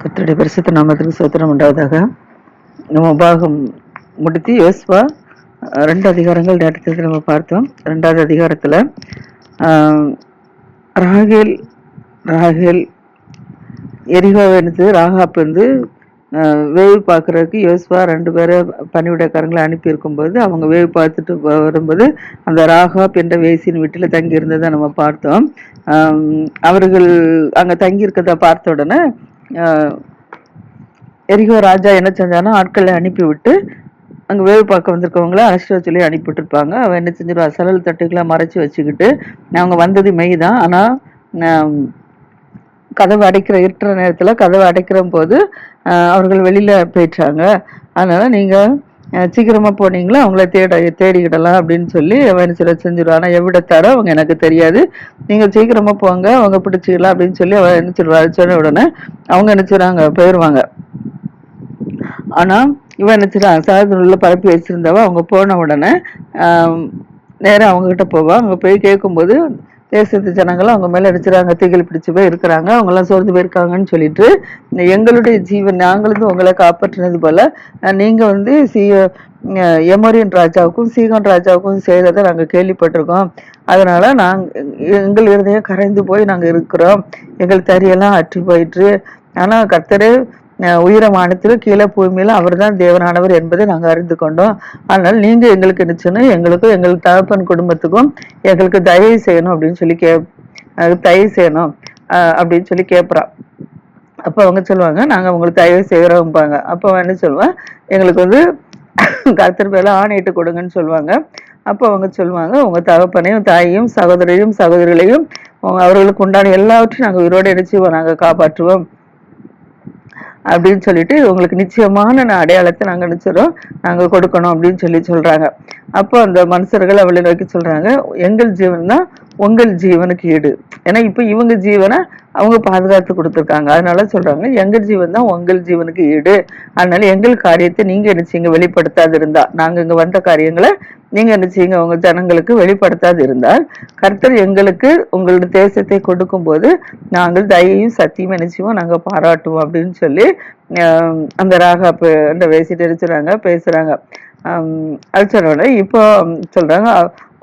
கர்த்தருடைய பரிசுத்த நாமத்துக்கு ஸ்தோத்திரம் உண்டாவதாக. நம்ம பாகம் முடித்து யோசுவா 2 அதிகாரங்கள் நேரத்துக்கு நம்ம பார்த்தோம். 2வது அதிகாரத்துல ராகேல் ராகேல் எரிகோவை ராகாப் வேவு பார்க்கறதுக்கு யோசுவா 2 பேரை பணிவிடைக்காரங்களை அனுப்பி இருக்கும்போது அவங்க வேவு பார்த்துட்டு வரும்போது அந்த ராகாப் என்ற வேசியின் வீட்டில் தங்கி இருந்ததை நம்ம பார்த்தோம். அவர்கள் அங்க தங்கி இருக்கிறத பார்த்த உடனே எரிகோ ராஜா என்ன செஞ்சானா ஆட்களை அனுப்பிவிட்டு அங்க வேவு பார்க்க வந்திருக்கவங்கள அழைச்சிட்டு சொல்லி அனுப்பிவிட்டு இருப்பாங்க. அவன் என்ன செஞ்சிருவா, சலல் தட்டுக்களை மறைச்சு வச்சுக்கிட்டு அவங்க வந்தது மெய்தான், ஆனா கதவை அடைக்கிற இருக்கிற நேரத்துல கதவை அடைக்கிற போது அவர்கள் வெளியில போயிட்டாங்க. அதனால நீங்க சீக்கிரமா போனீங்களா அவங்கள தேடிக்கிடலாம் அப்படின்னு சொல்லி அவன் சில செஞ்சிருவா. ஆனா எவ்விடத்தாரோ அவங்க எனக்கு தெரியாது, நீங்க சீக்கிரமா போங்க அவங்க பிடிச்சிக்கலாம் அப்படின்னு சொல்லி அவன் என்ன சொல்லுவா. சொன்ன உடனே அவங்க நினைச்சுறாங்க போயிடுவாங்க. ஆனா இவன் நினைச்சிடான் சாதனத்துல பரப்பி வச்சிருந்தவ அவங்க போன உடனே நேரம் அவங்க கிட்ட போவா. அங்க போய் கேட்கும்போது தேசத்து ஜனங்களும் அவங்க மேல அடிச்சுறாங்க, திகில் பிடிச்சு போய் இருக்கிறாங்க, அவங்க எல்லாம் சோர்ந்து போயிருக்காங்கன்னு சொல்லிட்டு எங்களுடைய ஜீவன் நாங்களும் உங்களை காப்பாற்றினது போல நீங்க எமோரியன் ராஜாவுக்கும் சீகன் ராஜாவுக்கும் செய்ததை நாங்க கேள்விப்பட்டிருக்கோம். அதனால எங்கள் இருதயம் கரைந்து போய் நாங்க இருக்கிறோம், எங்கள் தறியெல்லாம் அற்று போயிட்டு. ஆனா கர்த்தரே உயரமானத்திலும் கீழே பூமியில அவர் தான் தேவனானவர் என்பதை நாங்க அறிந்து கொண்டோம். அதனால நீங்க எங்களுக்கு நினைச்சுன்னு எங்களுக்கும் எங்கள் தகப்பன் குடும்பத்துக்கும் எங்களுக்கு தயவு செய்யணும் அப்படின்னு சொல்லி தயவு செய்யணும் அப்படின்னு சொல்லி கேட்பறான். அப்ப அவங்க சொல்லுவாங்க நாங்க உங்களுக்கு தயவு செய்யறோம்பாங்க. அப்ப அவன் என்ன சொல்லுவான், எங்களுக்கு கர்த்தர் பேர்ல ஆணையிட்டு கொடுங்கன்னு சொல்லுவாங்க. அப்ப அவங்க சொல்லுவாங்க உங்க தகப்பனையும் தாயையும் சகோதரையும் சகோதரிகளையும் அவர்களுக்கு உண்டான எல்லாவற்றையும் நாங்க உயிரோட இணைச்சுவோம், நாங்க காப்பாற்றுவோம் அப்படின்னு சொல்லிட்டு உங்களுக்கு நிச்சயமான அடையாளத்தை நாங்க நினைச்சிடறோம், நாங்க கொடுக்கணும் அப்படின்னு சொல்றாங்க. அப்போ அந்த மனுஷர்கள் அவளை நோக்கி சொல்றாங்க எங்கள் ஜீவன் தான் உங்கள் ஜீவனுக்கு ஈடு. ஏன்னா இப்ப இவங்க ஜீவனை அவங்க பாதுகாத்து கொடுத்துருக்காங்க. அதனால சொல்றாங்க எங்கள் ஜீவன் தான் உங்கள் ஜீவனுக்கு ஈடு. அதனால எங்கள் காரியத்தை நீங்க நினைச்சீங்க வெளிப்படுத்தாது இருந்தா, நாங்க இங்க வந்த காரியங்களை நீங்க நினைச்சீங்க உங்க ஜனங்களுக்கு வெளிப்படுத்தாது இருந்தால் கர்த்தர் எங்களுக்கு உங்களோட தேசத்தை கொடுக்கும் போது நாங்கள் தயையும் சத்தியமா நினைச்சுவோம், நாங்க பாராட்டுவோம் அப்படின்னு சொல்லி அந்த ராகாப் அந்த வேசிட்டு பேசுறாங்க. அது சொன்ன உடனே இப்போ சொல்றாங்க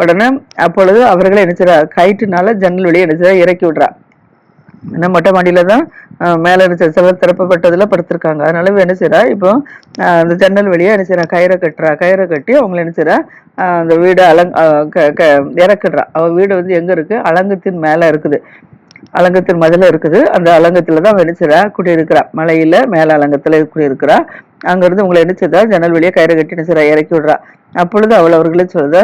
உடனே அப்பொழுது அவர்களை நினைச்சிடா கயிற்றுனால ஜன்னல் வெளியே நினைச்சா இறக்கி விடுறா. ஏன்னா மொட்டை மாடியில தான் மேல சிலர் திறப்பப்பட்டதுல படுத்திருக்காங்க. அதனால என்ன செய்யறா, இப்போ அந்த ஜன்னல் வழியா என்ன செய்யறா கயிறை கட்டி அவங்களை என்ன செய்யறா அந்த வீடு இறக்குறா. அவ வீடு எங்க இருக்கு, அலங்கத்தின் மேல இருக்குது, அலங்கத்தின் மதில இருக்குது. அந்த அலங்கத்துலதான் வெனிச்சிரா குடியிருக்கிறா, மலையில மேல அலங்கத்துல குடியிருக்கிறா. அங்க இருந்து உங்களை நினைச்சதா ஜன்னல் வழியா கயிறை கட்டி நினைச்சிரா இறக்கி விடுறா. அப்பொழுது அவள் அவர்களே சொல்லுதா,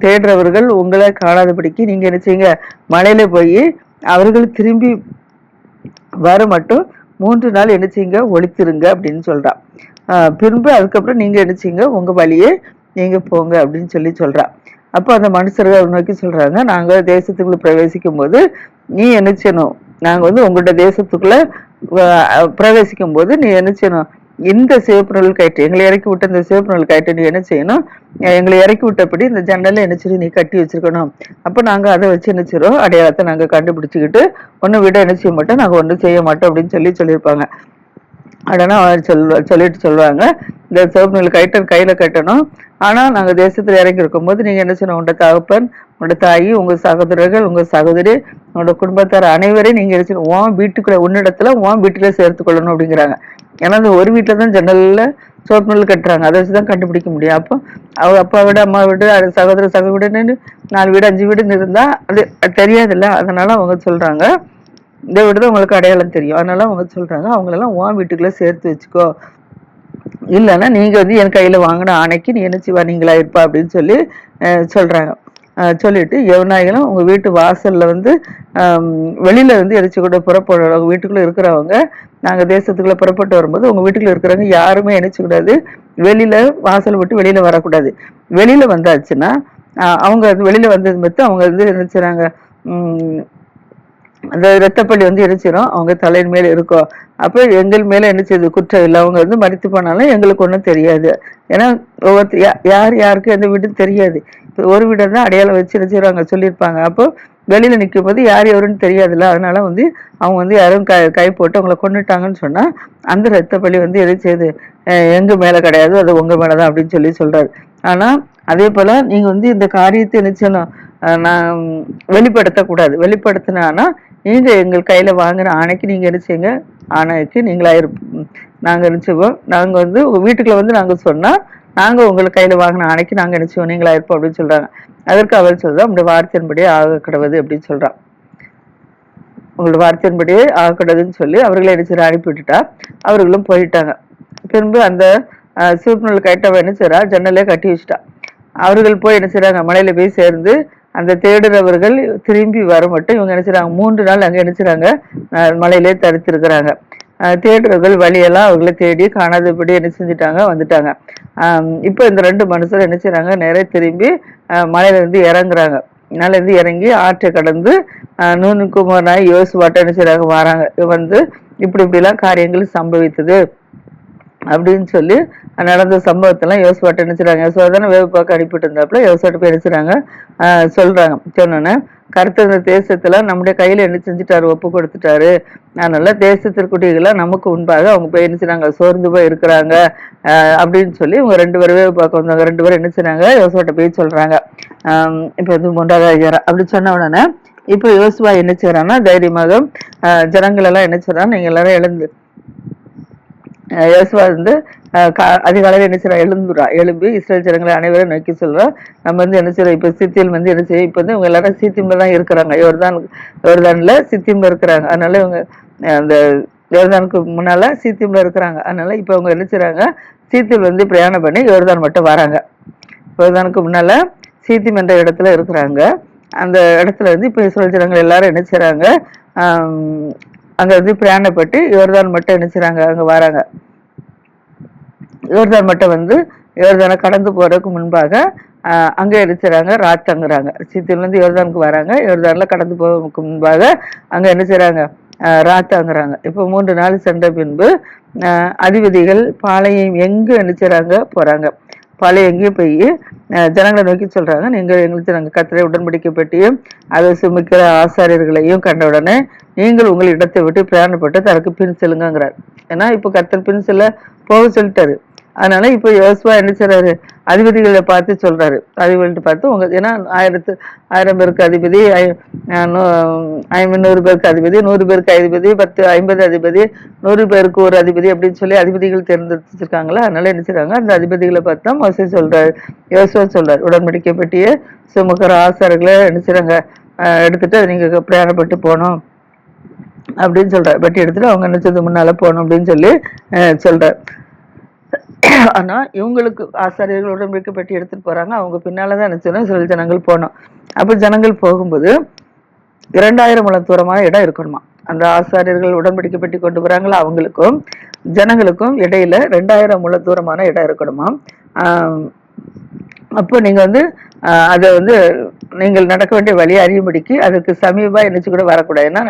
தேடுறவர்கள் உங்களை காணாதபடிக்கு நீங்க நினைச்சீங்க மலையில போய் அவர்கள் திரும்பி வர மட்டும் 3 நாள் நினைச்சீங்க ஒழித்திருங்க அப்படின்னு சொல்றா. பின்பு அதுக்கப்புறம் நீங்க நினைச்சீங்க உங்க வழியே நீங்க போங்க அப்படின்னு சொல்றா. அப்போ அந்த மனுஷர்கள் நோக்கி சொல்றாங்க நாங்க தேசத்துக்குள்ள பிரவேசிக்கும் போது நீ என்ன செய்யணும், நாங்க உங்கள்கிட்ட தேசத்துக்குள்ள பிரவேசிக்கும் போது நீ என்ன செய்யணும், இந்த சிவப்பு நூல் கயிற்று எங்களை இறக்கி விட்ட இந்த சிவப்பு நூல் கயிற்று நீ என்ன செய்யணும், எங்களை இறக்கி விட்டபடி இந்த ஜன்னல்ல என்ன செய்ய நீ கட்டி வச்சிருக்கணும். அப்ப நாங்க அதை வச்சு என்ன செய்யறோம் அடையாளத்தை நாங்க கண்டுபிடிச்சுக்கிட்டு ஒன்னும் விட என்ன செய்ய மாட்டோம், நாங்க ஒன்றும் செய்ய மாட்டோம் அப்படின்னு சொல்லியிருப்பாங்க. உடனே சொல்லிட்டு சொல்லுவாங்க இந்த சிவப்பு நூல் கயிற்று கையில கட்டணும். ஆனா நாங்க தேசத்துல இறங்கி இருக்கும் போது நீங்க என்ன செய்யணும், உங்களோட தகப்பன் உங்களோட தாயி உங்க சகோதரர்கள் உங்க சகோதரி உங்களோட குடும்பத்தார் அனைவரையும் நீங்க என்ன செய்யணும் உன் வீட்டுக்குள்ள உன்னிடத்துல உன் வீட்டுல சேர்த்து கொள்ளணும் அப்படிங்கிறாங்க. ஏன்னா அந்த ஒரு வீட்டுலதான் ஜன்னல்ல சோப்பு நூல் கட்டுறாங்க, அதை வச்சுதான் கண்டுபிடிக்க முடியும். அப்போ அவங்க அப்பா வீடு அம்மா வீடு சகோதர வீடுன்னு 4 வீடு 5 வீடுன்னு இருந்தா அது தெரியாதுல்ல. அதனால அவங்க சொல்றாங்க இந்த வீடுதான் உங்களுக்கு அடையாளம் தெரியும். அதனால அவங்க சொல்றாங்க அவங்களெல்லாம் உன் வீட்டுக்குள்ள சேர்த்து வச்சுக்கோ, இல்லைன்னா நீங்க என் கையில வாங்கின ஆணைக்கு நீ என்ன செய்வா நீங்களா இருப்பா அப்படின்னு சொல்றாங்க. சொல்லிட்டு எவனாயிலும் உங்க வீட்டு வாசல்ல வெளியில எரிச்சு கூட புறப்பட வீட்டுக்குள்ள இருக்கிறவங்க நாங்க தேசத்துக்குள்ள புறப்பட்டு வரும்போது உங்க வீட்டுக்குள்ள இருக்கிறவங்க யாருமே நினைச்சுக்கூடாது, வெளியில வாசல் விட்டு வெளியில வரக்கூடாது. வெளியில வந்தாச்சுன்னா அவங்க வெளியில வந்தது மட்டும் அவங்க நினைச்சுறாங்க அந்த ரத்தப்பள்ளி எரிச்சிடும் அவங்க தலையின் மேல இருக்கும். அப்ப எங்கள் மேல என்ன செய்யுது குற்றம் இல்லை, அவங்க மறித்து போனாலும் எங்களுக்கு ஒன்றும் தெரியாது. ஏன்னா யார் யாருக்கு எந்த வீடும் தெரியாது. ஒரு வீடு தான் அடையாளம் வச்சு என்ன செய்வாங்க சொல்லியிருப்பாங்க. அப்போ வெளியில நிற்கும் போது யார் எவருன்னு தெரியாதுல்ல, அதனால வந்து அவங்க வந்து யாரும் கை போட்டு அவங்கள கொண்டுட்டாங்கன்னு சொன்னா அந்த ரத்த பலி வந்து எதை செய்யுது, எங்க மேல கிடையாது, அது உங்க மேலதான் அப்படின்னு சொல்றாரு. ஆனா அதே போல நீங்க வந்து இந்த காரியத்தை என்ன செய்யணும், நான் வெளிப்படுத்தக்கூடாது. வெளிப்படுத்தினா நீங்க எங்கள் கையில வாங்கின ஆணைக்கு நீங்க என்ன செய்யுங்க, ஆணைக்கு நீங்களா நாங்க நினைச்சுவோம், நாங்க வந்து உங்க வீட்டுக்குள்ள வந்து நாங்க சொன்னா நாங்க உங்களுக்கு கையில வாங்கின ஆணைக்கு நாங்க நினைச்சுவோம் நீங்களா இருப்போம் அப்படின்னு சொல்றாங்க. அதற்கு அவர் சொல்றா, உங்களுடைய வார்த்தையின்படியே ஆக கிடவது அப்படின்னு சொல்றான். உங்களோட வார்த்தையின்படியே ஆக கிடதுன்னு சொல்லி அவர்களை என்ன அனுப்பி விட்டுட்டா. அவர்களும் போயிட்டாங்க. திரும்ப அந்த சூழ்நிலை கைட்டவ என்ன செய்றா, ஜன்னலே கட்டி வச்சுட்டா. அவர்கள் போய் என்ன செய்றாங்க, மலையில போய் சேர்ந்து அந்த தேடுறவர்கள் திரும்பி வர மட்டும் இவங்க என்ன செய்றாங்க, 3 நாள் அங்க என்ன செய்றாங்க, மலையிலே தரித்திருக்கிறாங்க. தேடுறவர்கள் வழியெல்லாம் அவர்களை தேடி காணாதபடி என்ன செஞ்சுட்டாங்க, வந்துட்டாங்க. இப்போ இந்த 2 மனுஷர் என்ன செய்றாங்க, நேரே திரும்பி மலையில இருந்து இறங்குறாங்க. மலையில இருந்து இறங்கி ஆற்றை கடந்து நூனு குமாரனாய் யோசுவாட்ட என்ன செய்றாங்க, வராங்க. வந்து இப்படிலாம் காரியங்கள் சம்பவித்தது அப்படின்னு சொல்லி நடந்த சம்பவத்தெல்லாம் யோசுவாட்ட என்ன செய்றாங்க, யோசுவா தானே வேவு பார்க்க அனுப்பிட்டு இருந்தாப்புல, யோசுவாட்ட போய் என்ன செய்றாங்க, சொல்றாங்க. சொன்னோன்னே கர்த்தர் இந்த தேசத்துல நம்முடைய கையில என்ன செஞ்சுட்டாரு, ஒப்பு கொடுத்துட்டாரு. அதனால தேசத்திற்குடிகளாம் நமக்கு முன்பாக அவங்க போய் என்ன செய்றாங்க, சோர்ந்து போய் இருக்கிறாங்க அப்படின்னு சொல்லி இவங்க 2 பேரும் வேவு பார்க்க வந்தவங்க 2 பேரும் என்ன செய்றாங்க, யோசுவாட்ட போய் சொல்றாங்க. இப்ப வந்து 3வது அதிகாரம் அப்படி சொன்ன உடனே இப்ப யோசுவா என்ன செய்யறான்னா தைரியமாக ஜனங்கள் எல்லாம் என்ன செய்யறாங்க, நீங்க எல்லாரும் எழுந்து யோசுவா வந்து அதிகாலையில் என்ன செய்யறா, எழும்பி இஸ்ரேல் ஜனங்களை அனைவரும் நோக்கி சொல்றோம், நம்ம வந்து என்ன செய்யறோம், இப்ப சித்தியில் வந்து என்ன செய்யும், இப்ப வந்து இவங்க எல்லாரும் சீத்தியம்ல தான் இருக்கிறாங்க, யோர்தான்ல சித்தியம்ல இருக்கிறாங்க. அதனால இவங்க அந்த யோர்தானுக்கு முன்னால சீத்தியம்ல இருக்கிறாங்க. அதனால இப்ப அவங்க என்ன செய்றாங்க, சீத்தியில் வந்து பிரயாணம் பண்ணி யோர்தான் மட்டும் வராங்க. யோர்தானுக்கு முன்னால சீத்தியம் என்ற இடத்துல இருக்கிறாங்க. அந்த இடத்துல இருந்து இப்ப இஸ்ரேல் ஜனங்கள் எல்லாரும் என்ன செய்றாங்க, அங்க வந்து பிரயாணப்பட்டு யோர்தான் மட்டும் என்ன செய்றாங்க, அங்க வராங்க. யோர்தான் மட்டும் வந்து யோர்தானை கடந்து போறதுக்கு முன்பாக அங்க எடுத்துறாங்க, ராத் தங்குறாங்க. சீத்தியில இருந்து யோர்தானுக்கு வராங்க, யோர்தான்ல கடந்து போவதற்கு முன்பாக அங்க என்ன செய்றாங்க, ராத் தங்குறாங்க. இப்போ 3 நாள் சென்ற பின்பு அதிபதிகள் பாளையம் எங்க என்ன செய்றாங்க, போறாங்க. பாளையம் எங்கேயும் போய் ஜனங்களை நோக்கி சொல்றாங்க, நீங்க எங்களுக்கு நாங்கள் கர்த்தரை உடன்படிக்கை பெட்டியும் அதை சுமிக்கிற ஆசாரியர்களையும் கண்ட உடனே நீங்கள் உங்கள் இடத்தை விட்டு பிரயாணப்பட்டு தனக்கு பின் செல்லுங்கிறார். ஏன்னா இப்ப கர்த்தர் பின் செல்ல போக சொல்லிட்டாரு. அதனால இப்ப யோசுவா என்ன செய்றாரு, அதிபதிகளை பார்த்து சொல்றாரு. அதிபதிகிட்ட பார்த்து உங்க ஏன்னா 1000 பேருக்கு அதிபதி, 100 பேருக்கு அதிபதி, 100 பேருக்கு அதிபதி, 50 அதிபதி, 100 பேருக்கு ஒரு அதிபதி அப்படின்னு சொல்லி அதிபதிகள் தேர்ந்தெடுத்திருக்காங்களா. அதனால என்ன செய்றாங்க, அந்த அதிபதிகளை பார்த்து தான் மோசே சொல்றாரு, யோசுவா சொல்றாரு, உடன்படிக்கை பெட்டியை சுமக்கிற ஆசாரிகளை என்ன செய்றாங்க, எடுத்துட்டு நீங்க பிரயாணப்பட்டு போகணும் அப்படின்னு சொல்றாரு. பெட்டி எடுத்துட்டு அவங்க நினைச்சது முன்னால போகணும் அப்படின்னு சொல்லி சொல்றாரு. ஆனா இவங்களுக்கு ஆசாரியர்கள் உடன்படிக்கை பெட்டி எடுத்துட்டு போறாங்க, அவங்க பின்னாலதான் நினைச்சோன்னா சில ஜனங்கள் போனோம். அப்ப ஜனங்கள் போகும்போது 2000 முழம் தூரமான இடம் இருக்கணுமா. அந்த ஆசாரியர்கள் உடன்படிக்கை பெட்டி கொண்டு போறாங்களா, அவங்களுக்கும் ஜனங்களுக்கும் இடையில 2000 முழ தூரமான இடம் இருக்கணுமா. அப்போ நீங்க வந்து அதை வந்து நீங்கள் நடக்க வேண்டிய வழியை அறியும்படிக்கு அதுக்கு சமீபா என்னச்சு கூட வரக்கூடாது. ஏன்னா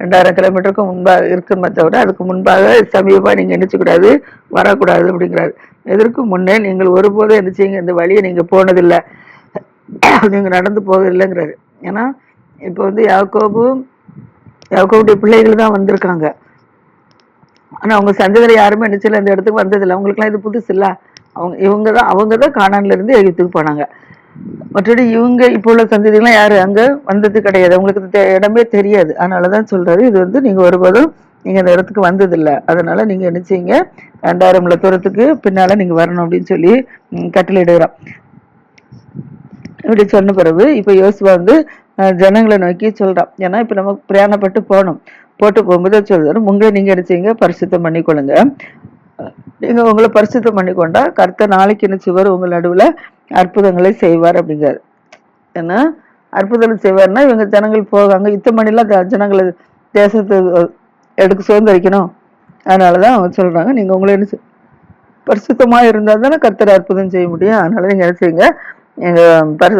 2000 கிலோமீட்டருக்கு முன்பாக இருக்குன்னு தவிர அதுக்கு முன்பாக சமீபா நீங்க நினைச்சக்கூடாது, வரக்கூடாது அப்படிங்கிறாரு. எதற்கு முன்னே நீங்கள் ஒருபோதும் என்ன செய்யுங்க, இந்த வழியை நீங்க போனதில்லை, நீங்க நடந்து போவதில்லைங்கிறாரு. ஏன்னா இப்ப வந்து யாக்கோபுடைய பிள்ளைகள் தான் வந்திருக்காங்க. ஆனா அவங்க சந்ததியில யாருமே நினைச்சல இந்த இடத்துக்கு வந்ததில்லை. அவங்களுக்குலாம் இது புதுசு இல்ல. அவங்கதான் கானான்ல இருந்து எகிப்துக்கு போனாங்க. மற்றபடி இவங்க இப்போ உள்ள சந்ததிகள்லாம் யாரு அங்க வந்தது கிடையாது, அவங்களுக்கு இடமே தெரியாது. அதனாலதான் சொல்றாரு, இது வந்து நீங்க ஒருபோதும் நீங்க அந்த இடத்துக்கு வந்ததில்லை, அதனால நீங்க என்ன செய்யுங்க, 2000 முழ தூரத்துக்கு பின்னால நீங்க வரணும் அப்படின்னு சொல்லி கட்டளையிடுகிறான். இப்படி சொன்ன பிறகு இப்ப யோசுவா வந்து ஜனங்களை நோக்கி சொல்றான். ஏன்னா இப்ப நம்ம பிரயாணப்பட்டு போட்டு போகும்போது சொல்றாரு, உங்களை நீங்க என்ன செய்யுங்க, பரிசுத்தம் பண்ணிக்கொள்ளுங்க. நீங்க உங்களை பரிசுத்தம் பண்ணிக்கொண்டா கர்த்தர் நாளைக்கு என்ன செய்வார், உங்கள் நடுவுல அற்புதங்களை செய்வார் அப்படிங்கிறாரு. ஏன்னா அற்புதங்கள் செய்வார்னா இவங்க ஜனங்கள் போவாங்க, யுத்தம் பண்ணிலாம் ஜனங்களை தேசத்தை எடுக்க சுதந்திரிக்கணும். அதனாலதான் அவங்க சொல்றாங்க, நீங்க உங்களை என்ன பரிசுத்தமா இருந்தா தானே கர்த்தர் அற்புதம் செய்ய முடியும். அதனால நீங்க என்ன செய்யுங்க,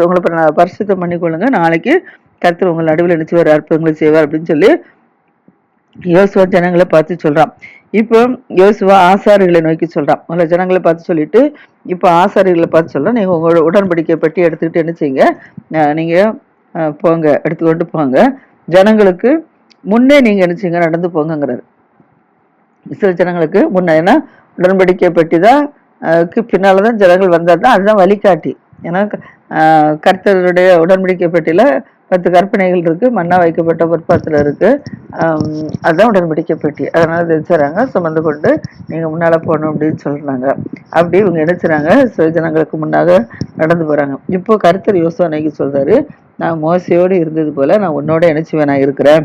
உங்களை பரிசுத்தம் பண்ணிக்கொள்ளுங்க, நாளைக்கு கர்த்தர் உங்கள் நடுவில் என்ன செய்வார், அற்புதங்களை செய்வார் அப்படின்னு சொல்லி யோசுவா ஜனங்களை பார்த்து சொல்றான். இப்போ யோசுவா ஆசாரிகளை நோக்கி சொல்றான். உங்களை ஜனங்களை பார்த்து சொல்லிட்டு இப்போ ஆசாரிகளை பார்த்து சொல்றான், நீங்க உங்களோட உடன்படிக்கை பெட்டி எடுத்துக்கிட்டு என்ன செய்யுங்க, நீங்க போங்க, எடுத்துக்கொண்டு போங்க, ஜனங்களுக்கு முன்னே நீங்க நினைச்சீங்க நடந்து போங்கிறாரு. இஸ்ரேல் ஜனங்களுக்கு முன்ன, ஏன்னா உடன்படிக்கை பெட்டி தான் பின்னாலதான் ஜனங்கள் வந்தாதான் அதுதான் வழிகாட்டி. ஏன்னா கர்த்தருடைய உடன்படிக்கை பெட்டியில 10 கற்பனைகள் இருக்கு, மண்ணா வைக்கப்பட்ட பொற்பாத்திரம் இருக்கு. அதுதான் உடன்படிக்கை பெட்டி. அதனால நினைச்சுறாங்க சுமந்து கொண்டு நீங்க முன்னால போகணும் அப்படின்னு சொல்றாங்க. அப்படி இவங்க நினைச்சுறாங்க ஜனங்களுக்கு முன்னாக நடந்து போறாங்க. இப்போ கர்த்தர் யோசுவாக்கு சொல்றாரு, நான் மோசையோடு இருந்தது போல நான் உன்னோட இணைச்சுவேனா இருக்கிறேன்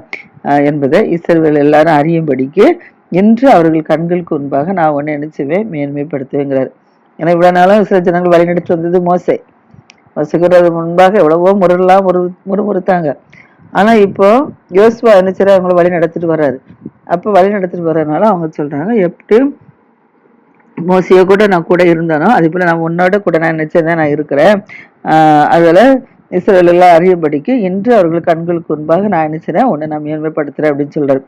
என்பதை இஸ்ரவேல் எல்லாரும் அறியும்படிக்கு இன்று அவர்கள் கண்களுக்கு முன்பாக நான் உன்னை நினைச்சுவேன் மேன்மைப்படுத்துவேங்கிறார். ஏன்னா இவ்வளவு நாளும் இஸ்ரவேல் ஜனங்கள் வழிநடத்தி வந்தது மோசே. மோசைக்கு முன்பாக எவ்வளவோ முறுமுறுத்தாங்க. ஆனா இப்போ யோசுவா நினைச்சா அவங்கள வழி நடத்திட்டு வர்றாரு. அப்ப வழி நடத்திட்டு வர்றதுனால அவங்க சொல்றாங்க, எப்படி மோசைய கூட நான் கூட இருந்தானோ அதே போல நான் உன்னோட கூட நான் நினைச்சதான் நான் இருக்கிறேன். அதுல இஸ்ரவேல் எல்லாம் அறியும்படிக்கு இன்று அவர்கள் கண்களுக்கு முன்பாக நான் நினைச்சேன் உன்னை நான் மேன்மைப்படுத்துறேன் அப்படின்னு சொல்றாரு.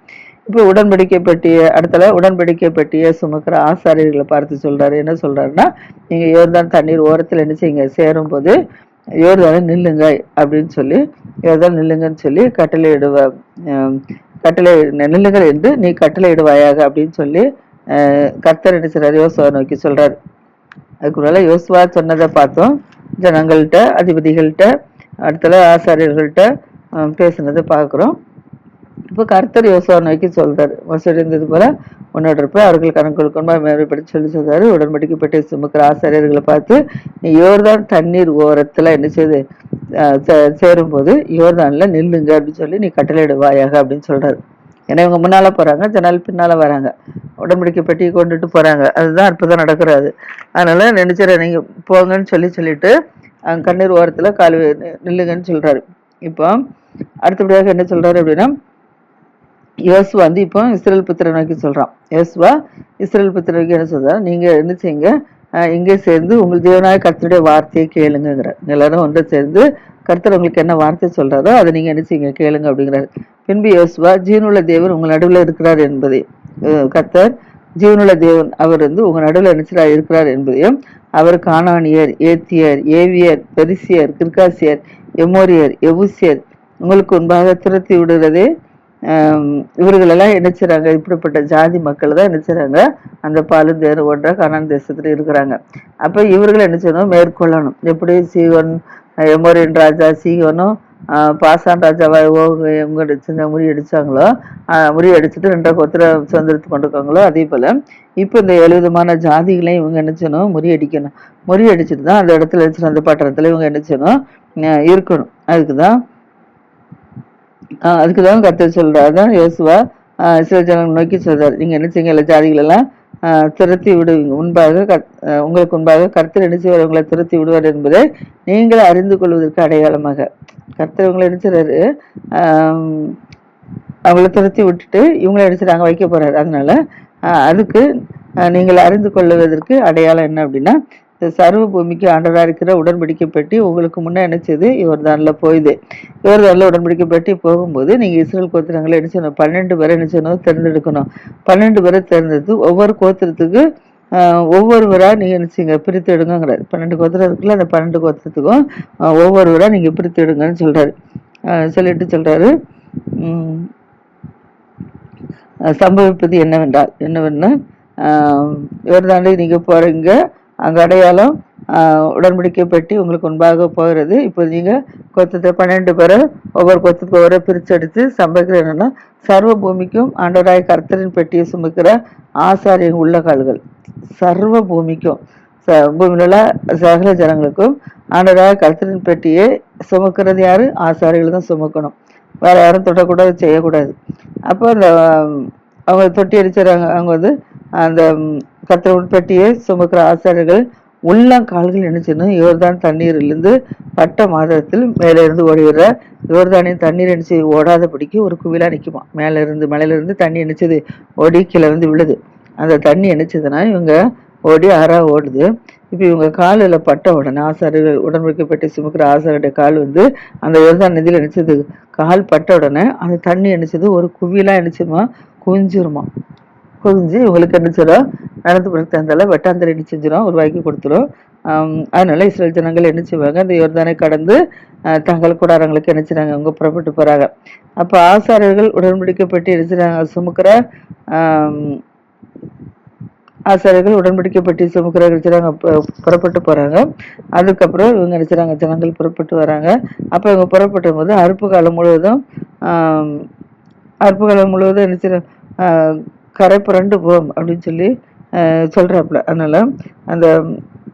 இப்போ உடன்படிக்கை பெட்டிய அடுத்தல உடன்படிக்கை பெட்டிய சுமக்கிற ஆசாரியர்களை பார்த்து சொல்றாரு. என்ன சொல்றாருன்னா, நீங்க யோர்தான் தண்ணீர் ஓரத்துல என்ன செய்யுங்க, சேரும் போது யோர்தான நில்லுங்க அப்படின்னு சொல்லி, யோர்தான் நில்லுங்கன்னு சொல்லி கட்டளை நில்லுங்கள் என்று நீ கட்டளையிடுவாயாக அப்படின்னு சொல்லி கர்த்தர் என்ன செய்றாரு, யோசுவா நோக்கி சொல்றாரு. அதுக்குள்ள யோசுவா சொன்னதை பார்த்தோம். ஜனங்கள்கிட்ட, அதிபதிகள்கிட்ட, அடுத்தல ஆசாரியர்கள்ட்ட பேசுனதை பார்க்குறோம். இப்போ கர்த்தர் யோசுவா நோக்கி சொல்றாரு, மோசடி இருந்தது போல உன்னோட இருப்ப அவர்கள் கணக்கு மேற்படுத்தி சொல்றாரு. உடன்படிக்கை பெட்டி சுமக்கிற ஆசாரியர்களை பார்த்து நீ யோர்தான் தண்ணீர் ஓரத்துல என்ன செய்து சேரும் போது யோர்தான்ல நில்லுங்க அப்படின்னு சொல்லி நீ கட்டளையிடுவாயாக அப்படின்னு சொல்றாரு. ஏன்னா இவங்க முன்னால போறாங்க, ஜனல் பின்னால வராங்க, உடன்படிக்கை பெட்டியை கொண்டுட்டு போறாங்க. அதுதான் அற்புதம் நடக்கிறாரு. அதனால நினைச்சிட நீங்க போங்கன்னு சொல்லிட்டு கண்ணீர் ஓரத்துல கால் நில்லுங்கன்னு சொல்றாரு. இப்போ அடுத்தபடியாக என்ன சொல்றாரு அப்படின்னா, யோசுவா இப்போ இஸ்ரேல் புத்திரன் நோக்கி சொல்றான். யோசுவா இஸ்ரேல் புத்திரனுக்கு என்ன சொல்றாரு, நீங்க என்ன செய்யுங்க, இங்கே சேர்ந்து உங்கள் தேவனாய கர்த்தருடைய வார்த்தையை கேளுங்கிற. எல்லாரும் ஒன்று சேர்ந்து கர்த்தர் உங்களுக்கு என்ன வார்த்தை சொல்றாரோ அதை நீங்க என்ன செய்யுங்க, கேளுங்க அப்படிங்கிறாரு. பின்பு யோசுவா ஜீவனுள்ள தேவன் உங்கள் நடுவில் இருக்கிறார் என்பதை, கர்த்தர் ஜீவனுள்ள தேவன் அவர் உங்க நடுவில் நினைச்சா இருக்கிறார் என்பதையும், அவர் கானானியர், ஏத்தியர், ஏவியர், பெரிசியர், கிர்காசியர், எமோரியர், எபூசியர் உங்களுக்கு முன்பாக துரத்தி விடுறதே, இவர்களெல்லாம் என்ன செய்றாங்க, இப்படிப்பட்ட ஜாதி மக்கள் தான் என்ன செய்றாங்க, அந்த பாலும் தேரும் ஒன்ற கானான் தேசத்துல இருக்கிறாங்க. அப்ப இவர்கள் என்ன செய்யணும், மேற்கொள்ளணும். எப்படி சீகோன் எமோரியன் ராஜா சீகோனும் பாசான் ராஜாவாய் முறியடிச்சாங்களோ, முறியடிச்சுட்டு 2 கோத்திர சுதந்திரத்து கொண்டிருக்காங்களோ, அதே போல இப்ப இந்த 7 விதமான ஜாதிகளையும் இவங்க என்ன செய்யணும், முறியடிக்கணும். முறியடிச்சுட்டு தான் அந்த இடத்துல அந்த பட்டணத்துல இவங்க என்ன செய்யணும், இருக்கணும். அதுக்குதான் கர்த்தர் சொல்றாரு. யோசுவா இஸ்ரவேல் ஜனங்களை நோக்கி சொல்றாரு, நீங்க என்ன செய்யுங்க, எல்லா ஜாதிகள் எல்லாம் துரத்தி விடுவீங்க, உங்களுக்கு முன்பாக கர்த்தர் என்ன செய்வார், உங்களை துரத்தி விடுவார் என்பதை நீங்களே அறிந்து கொள்வதற்கு அடையாளமாக கர்த்தர் உங்களை என்ன செய்றாரு, அவங்கள துரத்தி விட்டுட்டு இவங்களை அடிச்சுட்டு வைக்க போறாரு. அதனால அதுக்கு நீங்கள் அறிந்து கொள்வதற்கு அடையாளம் என்ன அப்படின்னா, இந்த சர்வ பூமிக்கு ஆண்டவராக இருக்கிற உடன்படிக்கை பெட்டி உங்களுக்கு முன்னே நினைச்சது யோர்தான்ல போயுது. யோர்தான்ல உடன்படிக்கை பெட்டி போகும்போது நீங்க இஸ்ரேல் கோத்திரங்களை என்ன செய்யணும், 12 பேரை என்ன செய்யணும், தேர்ந்தெடுக்கணும். 12 பேரை தேர்ந்தெடுத்து ஒவ்வொரு கோத்திரத்துக்கு ஒவ்வொருவரா நீங்க நினைச்சீங்க பிரித்து எடுங்கிறாரு. 12 கோத்திரம் இருக்குல்ல, அந்த 12 கோத்திரத்துக்கும் ஒவ்வொருவரா நீங்க பிரித்து எடுங்கன்னு சொல்றாரு. சொல்லிட்டு சொல்றாரு, சம்பவிப்பது என்னவென்னா யோர்தான்ல நீங்க போறீங்க, அங்க அடையாளம் உடன்படிக்கை பெட்டி உங்களுக்கு முன்பாக போகிறது. இப்போ நீங்க கோத்தத்தை 12 பேரை ஒவ்வொரு கோத்தத்துக்கு ஒவ்வொரு பிரிச்சு எடுத்து சம்பவிக்கிறது என்னன்னா, சர்வ பூமிக்கும் ஆண்டவராய கர்த்தரின் பெட்டியை சுமக்கிற ஆசாரியன் உள்ள கால்கள், சர்வ பூமிக்கும் பூமியில சகல ஜனங்களுக்கும் ஆண்டவராய கர்த்தரின் பெட்டியை சுமக்கிறது யாரு, ஆசாரிகள் தான் சுமக்கணும். வேற யாரும் தொடக்கூடாது, செய்யக்கூடாது. அப்போ அந்த அவங்க தொட்டி அடிச்சுறாங்க. அவங்க அந்த கர்த்தர் பெட்டியை சுமக்கிற ஆசாரியர்கள் உள்ளங்கால்கள் என்ன செய்யணும், யோர்தான் தண்ணீரிலிருந்து பட்ட மாதத்தில் மேல இருந்து ஓடுகிற யோர்தானின் தண்ணீர் என்ன செய்து ஓடாதபடிக்கு ஒரு குவிலா நிற்குமா. மலையில இருந்து தண்ணி என்னச்சது ஓடி கீழே வந்து விழுது. அந்த தண்ணி என்னச்சதுன்னா இவங்க ஓடி ஓடுது. இப்ப இவங்க காலில் பட்ட உடனே ஆசாரியர்கள் உடன்படிக்கை பெட்டி சுமக்கிற ஆசாரியுடைய கால் அந்த யோர்தான் நதியில் நினைச்சது, கால் பட்ட உடனே அந்த தண்ணி என்னச்சது ஒரு குவிலா என்னச்சுமா குவிஞ்சிருமா. குவிஞ்சு இவங்களுக்கு என்ன செய்யும், நடந்து போறதுக்கு தந்தால வெட்டாந்தரை செஞ்சிடும், ஒரு வாய்க்கு கொடுத்துரும். அதனால இஸ்ரேல் ஜனங்கள் என்ன செய்வாங்க, இந்த யோர்தானை கடந்து தங்கள் கூடாரங்களுக்கு என்ன செய்றாங்க, அவங்க புறப்பட்டு போறாங்க. அப்ப ஆசாரியர்கள் உடன்படிக்கை பெட்டி என்ன செய்றாங்க, சுமக்கிற ஆசாரியர்கள் உடன்படிக்கை பெட்டி சுமக்கிற நினைச்சாங்க புறப்பட்டு போறாங்க. அதுக்கப்புறம் இவங்க நினைச்சாங்க ஜனங்கள் புறப்பட்டு வராங்க. அப்ப இவங்க புறப்படும் போது அறுப்பு காலம் முழுவதும் நினைச்ச கரை புரண்டு போம் அப்படின்னு சொல்லி சொல்றாப்புல. அதனால அந்த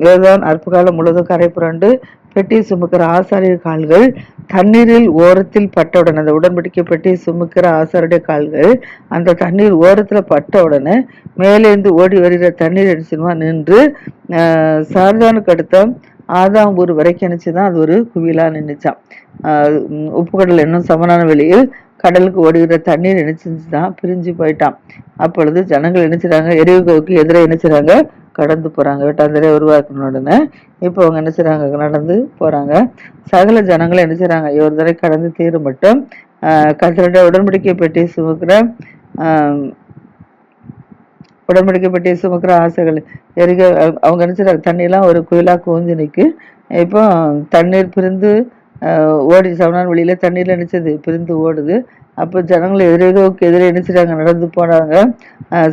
யோர்தான் அறுப்பு காலம் முழுவதும் கரை புரண்டு பெட்டி சுமக்கிற ஆசாரிய கால்கள் தண்ணீரில் ஓரத்தில் பட்டவுடனே, அந்த உடன்படிக்கை பெட்டி சுமக்கிற ஆசாரிய கால்கள் அந்த தண்ணீர் ஓரத்துல பட்ட உடனே மேலேந்து ஓடி வருகிற தண்ணீர் அடிச்சுமா நின்று சார்தானுக்கு அடுத்த ஆதாம் ஊர் வரைக்கும் நினைச்சுதான் அது ஒரு குவிலா நின்றுச்சான். உப்புக்கடல் என்னும் சமனான வெளியில் கடலுக்கு ஓடுகிற தண்ணீர் நினைச்சுதான் பிரிஞ்சு போயிட்டான். அப்பொழுது ஜனங்கள் நினைச்சுறாங்க, எரிவுக்கு எதிராக நினைச்சுறாங்க கடந்து போறாங்க. வெட்டாந்தரையை உருவாக்கின உடனே இப்போ அவங்க என்ன செய்றாங்க, நடந்து போறாங்க. சகல ஜனங்களும் என்ன செய்றாங்க, யோர்தானை கடந்து தீரும் மட்டும் கர்த்தருடைய உடன்படிக்கை பெட்டி சுமக்கிற ஆசைகள் எரிக அவங்க என்ன செய்றாங்க, தண்ணியெல்லாம் ஒரு குயிலா குவிஞ்சு நிற்கு. இப்போ தண்ணீர் பிரிந்து ஓடி சவனான் வழியில தண்ணீர்ல நினைச்சது பிரிந்து ஓடுது. அப்போ ஜனங்கள் எதிரிகளுக்கு எதிரே நினைச்சுறாங்க நடந்து போனாங்க.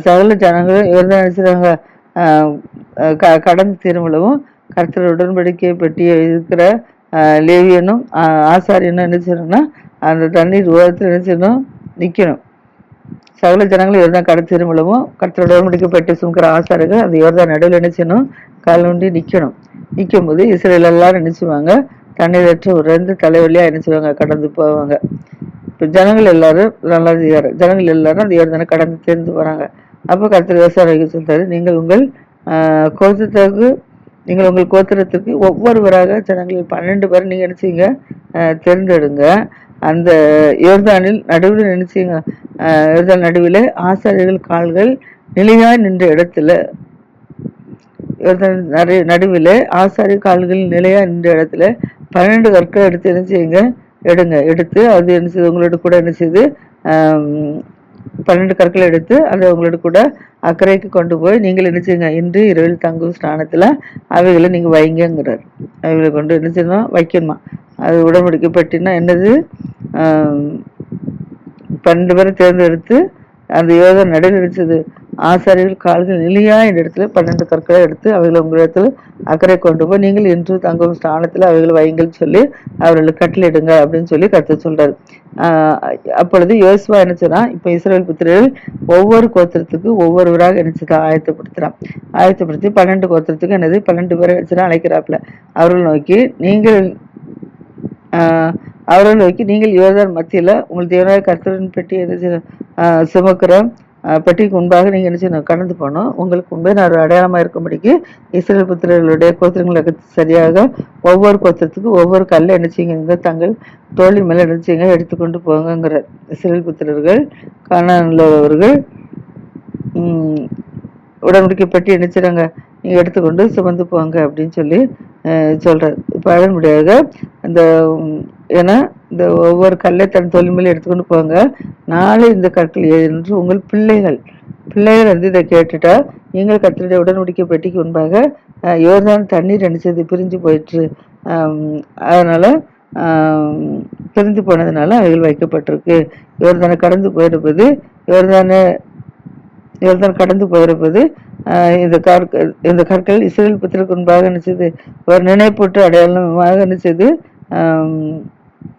சகல ஜனங்களும் யோர்தான் நினைச்சுறாங்க கடந்து திரும்பவும் கர்த்தர் உடன்படிக்கை பெட்டி இருக்கிற லேவியனும் ஆசாரியனும் என்ன செய்யணும்னா அந்த தண்ணீர் ஓரத்தில் என்ன செய்யணும், நிற்கணும். சகல ஜனங்களும் யோர்தான் கடந்து திரும்பவும் கர்த்தர் உடன்படிக்கை பெட்டி சுமக்கிற ஆசாரியர்கள் அந்த யோர்தான் நடுவில் என்ன செய்யணும், கால் ஊண்டி நிற்கணும். நிற்கும் போது இஸ்ரேல் எல்லாரும் நினைச்சுவாங்க தண்ணீரற்ற உறைந்து தலைவலியா என்ன செய்வாங்க, கடந்து போவாங்க. இப்போ ஜனங்கள் எல்லாரும் அந்த யோர்தானை கடந்து தெரிந்து போறாங்க. அப்போ கர்த்தர் யோசுவாவுக்கு சொல்றாரு, நீங்கள் உங்கள் கோத்திரத்திற்கு ஒவ்வொருவராக ஜனங்களில் 12 பேர் நீங்க நினைச்சீங்க தேர்ந்தெடுங்க. அந்த யோர்தானில் நடுவில் நினைச்சீங்க, யோர்தான் நடுவில் ஆசாரியர்கள் கால்கள் நிலையாய் நின்ற இடத்துல, யோர்தான் நடுவில் ஆசாரியர் கால்கள் நிலையா நின்ற இடத்துல 12 கற்கள் எடுத்து என்ன செய்யுங்க, எடுத்து அது என்ன செய்யுது, உங்களோட கூட என்ன செய்யுது 12 கற்களை எடுத்து அதை உங்களோட கூட அக்கறைக்கு கொண்டு போய் நீங்கள் என்ன செய்யுங்க, இன்று இரவில் தங்கும் ஸ்நானத்துல அவைகளை நீங்க வைங்கிறார். அவைகளை கொண்டு என்ன செய்யணும், வைக்கணுமா. அது உடன்படிக்கை பெட்டினா என்னது, 12 பேரை தேர்ந்தெடுத்து அந்த யோகா நடுவில் நினைச்சது ஆசாரியர்கள் கால்கள் நிலையா இந்த இடத்துல 12 கற்களை எடுத்து அவைகளை உங்களிடத்துல அக்கறை கொண்டு போய் நீங்கள் இன்று தங்கும் ஸ்தானத்துல அவைகளை வைங்கள் சொல்லி அவர்களுக்கு கட்டளையிடுங்க அப்படின்னு சொல்லி கர்த்தர் சொல்றாரு. அப்பொழுது யோசுவா என்ன சொன்னா, இப்ப இஸ்ரவேல் புத்திரர்கள் ஒவ்வொரு கோத்திரத்துக்கு ஒவ்வொருவராக நினைச்சதா ஆயத்தப்படுத்தி 12 கோத்திரத்துக்கு என்னது 12 பேரை வச்சுதான் அழைக்கிறாப்புல. அவர்கள் நோக்கி நீங்கள் யோர்தான் மத்தியில உங்கள் தேவனாய கர்த்தரின் பெட்டி என்ன சுமக்கிற பெட்டிக்கு முன்பாக நீங்க என்ன செய்யணும், கடந்து போனோம். உங்களுக்கு முன்பே நான் ஒரு அடையாளமா இருக்கும்படிக்கு இஸ்ரவேல் புத்திரர்களுடைய கோத்திரங்களுக்கு சரியாக ஒவ்வொரு கோத்திரத்துக்கு ஒவ்வொரு கல்லை என்ன செய்யுங்க, தங்கள் தோளின் மேல என்ன செய்யுங்க எடுத்துக்கொண்டு போங்கிற. இஸ்ரவேல் புத்திரர்கள் கானான்லவர்கள் உடன்படிக்கை பெட்டி என்ன செய்றாங்க, நீங்க எடுத்துக்கொண்டு சுமந்து போங்க அப்படின்னு சொல்லி சொல்றாரு. இப்ப அதன்படியாக இந்த ஏன்னா இந்த ஒவ்வொரு கல்லை தன் தொழில் மேலே எடுத்துக்கொண்டு போங்க. நாளை இந்த கற்கள் என்று உங்கள் பிள்ளைகள் வந்து இதை கேட்டுட்டா, நீங்கள் கர்த்தருடைய உடன்படிக்கை பெட்டிக்கு முன்பாக யோர்தான் தண்ணீர் நினைச்சது பிரிஞ்சு போயிற்று. அதனால பிரிந்து போனதுனால அவைகள் வைக்கப்பட்டிருக்கு. யோர்தானை கடந்து போயிருப்பது இந்த கற்கள் இஸ்ரவேல் புத்திரருக்கு முன்பாக நினைச்சது ஒரு நினைப்பூட்டு அடையாளமாக நினைச்சது,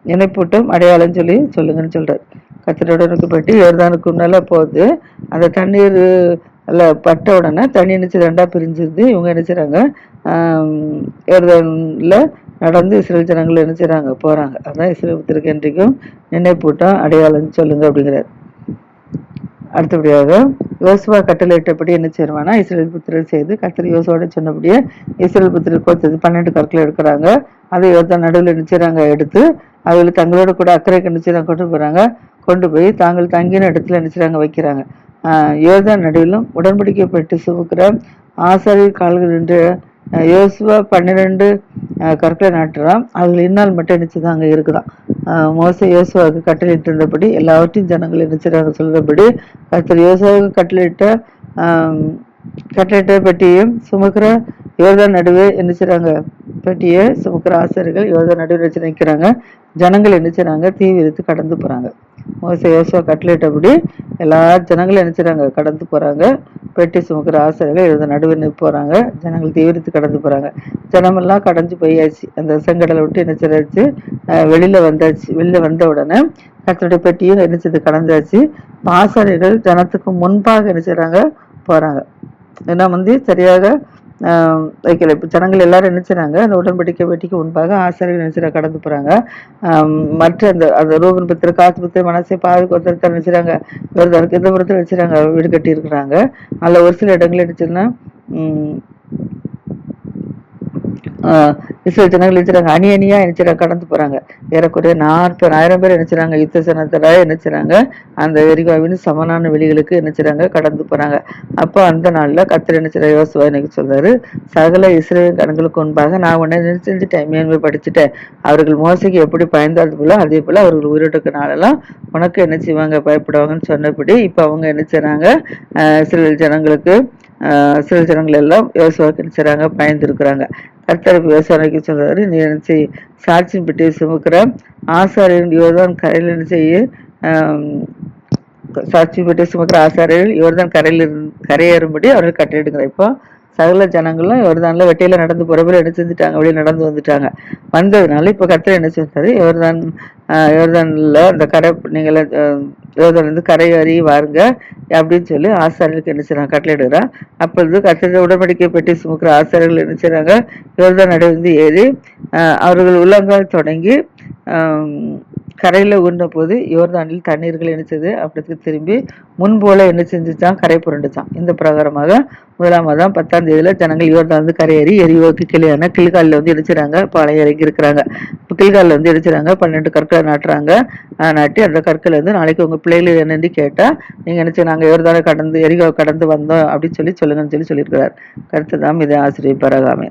நினைப்பூட்டும் அடையாளம் சொல்லுங்கன்னு சொல்றாரு. கர்த்தருடைய பெட்டி யோர்தானுக்கு முன்னால போகுது. அந்த தண்ணீர் பட்ட உடனே தண்ணி நினைச்சு 2ஆ பிரிஞ்சிருது. இவங்க நினைச்சுறாங்க யோர்தான்ல நடந்து இஸ்ரவேல் ஜனங்கள் நினைச்சுறாங்க போறாங்க. அதான் இஸ்ரவேல் புத்திரருக்கு என்றைக்கும் நினைப்பூட்டம் அடையாளம் சொல்லுங்க அப்படிங்கிறார். அடுத்தபடியாக யோசுவா கட்டளையிட்டபடி என்ன செய்வானா, இஸ்ரவேல் புத்திரர் செய்து கர்த்தர் யோசுவாவோட சொன்னபடியே இஸ்ரவேல் புத்திரர் கோத்தது 12 கற்களை எடுக்கிறாங்க. அதை யோர்தான் நடுவில் நினைச்சுறாங்க எடுத்து அவர்கள் தங்களோட கூட அக்கறை நினைச்சுறாங்க கொண்டு போறாங்க. கொண்டு போய் தாங்கள் தங்கின இடத்துல நினைச்சுறாங்க வைக்கிறாங்க. யோர்தான் நடுவிலும் உடன்படிக்கை பெட்டி சுமக்கிற ஆசாரியர் கால்கள் என்று யோசுவா 12 கற்களை நாட்டுறான். அவர்கள் இந்நாள் மட்டும் நினைச்சுதான் அங்க இருக்குதான். மோசே யோசுவாவுக்கு கட்டளையிட்டு இருந்தபடி எல்லாவற்றையும் ஜனங்கள் நினைச்சுறாங்க சொல்றபடி கர்த்தர் யோசுவாவுக்கு கட்டளையிட்ட பெட்டியையும் சுமக்கிற யோர்தான் நடுவே என்ன செய்றாங்க, பெட்டியை சுமக்கிற ஆசாரிகள் யோர்தான் நடுவில் வச்சு நிற்கிறாங்க. ஜனங்கள் என்ன செய்றாங்க, தீ விரித்து கடந்து போறாங்க. மோசே யோசுவா கட்டளையிட்டபடி எல்லா ஜனங்களும் என்ன செய்றாங்க, கடந்து போறாங்க. பெட்டி சுமக்கிற ஆசாரிகள் யோர்தான் நடுவில் போறாங்க. ஜனங்கள் தீ விரித்து கடந்து போறாங்க. ஜனமெல்லாம் கடந்து போயாச்சு. அந்த செங்கடலை விட்டு என்ன செய்யாச்சு, வெளியில வந்தாச்சு. வெளியில வந்த உடனே கர்த்தருடைய பெட்டியும் என்ன செய்து கடந்தாச்சு. ஆசாரிகள் ஜனத்துக்கு முன்பாக என்ன செய்றாங்க, போறாங்க. ஏன்னா சரியாக வைக்கல. இப்போ ஜனங்கள் எல்லாரும் என்ன செய்றாங்க, அந்த உடன்படிக்கை பெட்டிக்கு முன்பாக ஆசாரிகள் என்ன செய்றாங்க, கடந்து போறாங்க. மற்ற அந்த ரூபன் புத்திர, காசு புத்திர, மனசை பாவி கொத்தரத்தை என்ன செய்றாங்க, இவர்களுக்கு இந்த புறத்தில் வச்சுறாங்க, வீடு கட்டி இருக்கிறாங்க. அதில் ஒரு சில இடங்கள் எடுத்துன்னா இஸ்ரேல் ஜனங்கள் நினைச்சாங்க, அணி அணியா நினைச்சாங்க கடந்து போறாங்க. ஏறக்குறைய 40,000 பேர் நினைச்சாங்க, யுத்த சனத்தோட நினைச்சாங்க அந்த எரிகாவின் சமனான வெளிகளுக்கு நினைச்சாங்க கடந்து போறாங்க. அப்போ அந்த நாள்ல கர்த்தர் நினைச்சார யோசுவா எனக்கு சொல்றாரு, சகல இஸ்ரேல் கணங்களுக்கு முன்பாக நான் உன்னை செஞ்சுட்டேன், மேன்மை படிச்சுட்டேன். அவர்கள் மோசைக்கு எப்படி பயந்தாது போல அதே போல அவர்கள் உயிரோட்டுக்கு நாளெல்லாம் உனக்கு என்ன செய்வாங்க, பயப்படுவாங்கன்னு சொன்னபடி இப்ப அவங்க என்ன செய்றாங்க, இஸ்ரேல் ஜனங்களுக்கு சில ஜனங்கள் எல்லாம் யோசுவாக்கு என்ன செய்றாங்க, பயந்து இருக்கிறாங்க. கர்த்தர் யோசுவாக்கு சொல்றாரு, நீ என்ன செய், சாட்சியின் பெட்டியை சுமக்கிற ஆசாரியன் யோர்தான் கரையில் என்ன செய்ய, சாட்சி பெட்டியை சுமக்கிற ஆசாரியர்கள் யோர்தான் கரையேறும்படி அவர்கள் கட்டளையிடுகிறார். இப்போ சகல ஜனங்களும் யோர்தான்ல வெட்டையில நடந்து போறப்ப என்ன செஞ்சுட்டாங்க, வெளியே நடந்து வந்துட்டாங்க. வந்ததுனால இப்ப கர்த்தர் என்ன செஞ்சாரு, யோர்தான்ல அந்த கரை, நீங்கள யோர்தான் வந்து கரையேறி வாருங்க அப்படின்னு சொல்லி ஆசாரியர்களுக்கு என்ன செய்றாங்க, கட்டளையிடுறா. அப்பொழுது கர்த்தருடைய உடன்படிக்கை பெட்டி சுமக்கிற ஆசாரியர்கள் என்ன செய்றாங்க, யோர்தான் நடுவே ஏறி அவர்கள் உள்ளங்கால் தொடங்கி கரையில ஊர்ன போது யோர்தானில் தண்ணீர்கள் என்னச்சது அப்படி திரும்பி முன்போல என்ன செஞ்சுச்சான், கரை புரண்டுச்சான். இந்த பிரகாரமாக 1ஆம் மாதம் 10ஆம் தேதியில ஜனங்கள் யோர்தான் வந்து கரையேறி எரியோக்கு கிளியான கில்காலில் வந்து இடிச்சுறாங்க, பாளையம் இறங்கி இருக்கிறாங்க. இப்போ கில்காலில் வந்து இடிச்சுறாங்க, 12 கற்களை நாட்டுறாங்க. நாட்டி அந்த கற்களை வந்து நாளைக்கு உங்க பிள்ளைகள் என்னன்னு கேட்டா நீங்க நினைச்சு நாங்க யோர்தானை கடந்து எரிகோ கடந்து வந்தோம் அப்படின்னு சொல்லுங்கன்னு சொல்லியிருக்கிறார். கருத்து தான் இதை ஆசிரியர் பரகாமே.